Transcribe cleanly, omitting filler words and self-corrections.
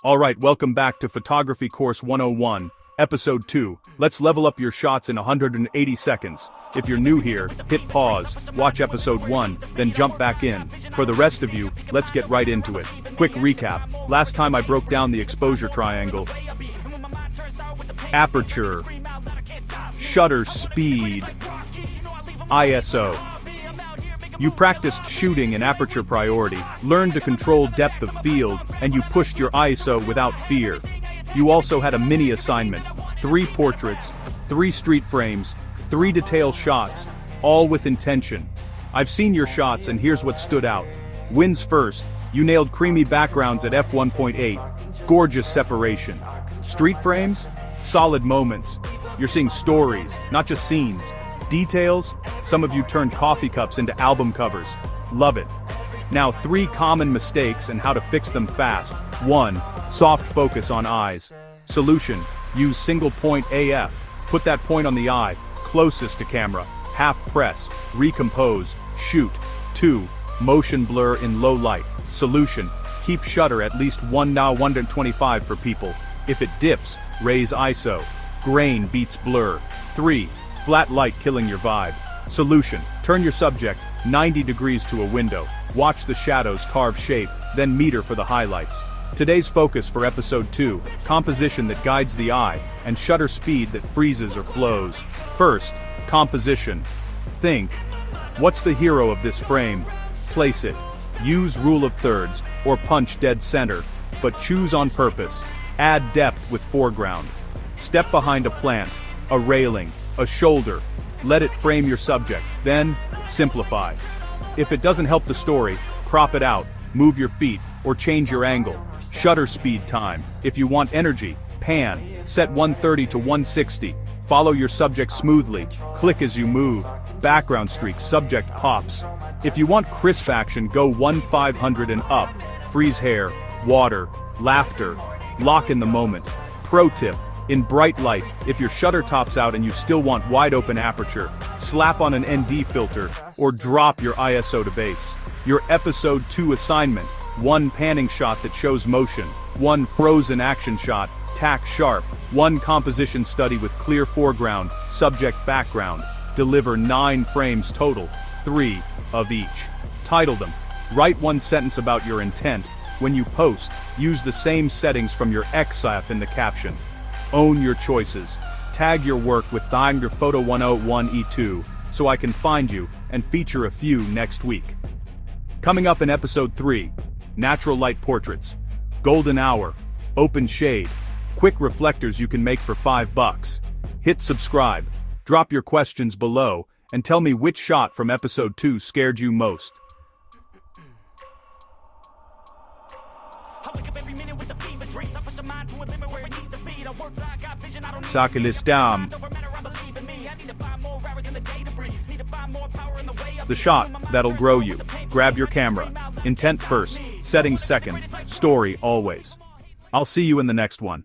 Alright, welcome back to Photography Course 101, Episode 2. Let's level up your shots in 180 seconds. If you're new here, hit pause, watch Episode 1, then jump back in. For the rest of you, let's get right into it. Quick recap. Last time I broke down the exposure triangle. Aperture. Shutter speed. ISO. You practiced shooting in aperture priority, learned to control depth of field, and you pushed your ISO without fear. You also had a mini assignment: 3 portraits, 3 street frames, 3 detail shots, all with intention. I've seen your shots and here's what stood out. Wins first, you nailed creamy backgrounds at f1.8, gorgeous separation. Street frames? Solid moments. You're seeing stories, not just scenes. Details? Some of you turned coffee cups into album covers. Love it. Now 3 common mistakes and how to fix them fast. 1. Soft focus on eyes. Solution: use single point AF. Put that point on the eye, closest to camera. Half press, recompose, shoot. 2. Motion blur in low light. Solution: keep shutter at least 1:125 for people. If it dips, raise ISO. Grain beats blur. 3. Flat light killing your vibe. Solution: turn your subject 90 degrees to a window. Watch the shadows carve shape, then meter for the highlights. Today's focus for Episode 2, composition that guides the eye, and shutter speed that freezes or flows. First, composition. Think, what's the hero of this frame? Place it. Use rule of thirds, or punch dead center, but choose on purpose. Add depth with foreground. Step behind a plant, a railing, a shoulder. Let it frame your subject, then simplify. If it doesn't help the story, crop it out, move your feet, or change your angle. Shutter speed time. If you want energy, pan, set 130 to 160. Follow your subject smoothly, click as you move. Background streak, subject pops. If you want crisp action, go 1/500 and up. Freeze hair, water, laughter, lock in the moment. Pro tip: in bright light, if your shutter tops out and you still want wide open aperture, slap on an ND filter, or drop your ISO to base. Your Episode 2 assignment: 1 panning shot that shows motion, 1 frozen action shot, tack sharp, 1 composition study with clear foreground, subject background. Deliver 9 frames total, 3 of each. Title them. Write 1 sentence about your intent. When you post, use the same settings from your XIF in the caption. Own your choices. Tag your work with your Photo 101E2 so I can find you and feature a few next week. Coming up in Episode 3, natural light portraits, golden hour, open shade, quick reflectors you can make for $5. Hit subscribe, drop your questions below, and tell me which shot from Episode 2 scared you most. Sakilistam. The shot that'll grow you. Grab your camera. Intent first, settings second, story always. I'll see you in the next one.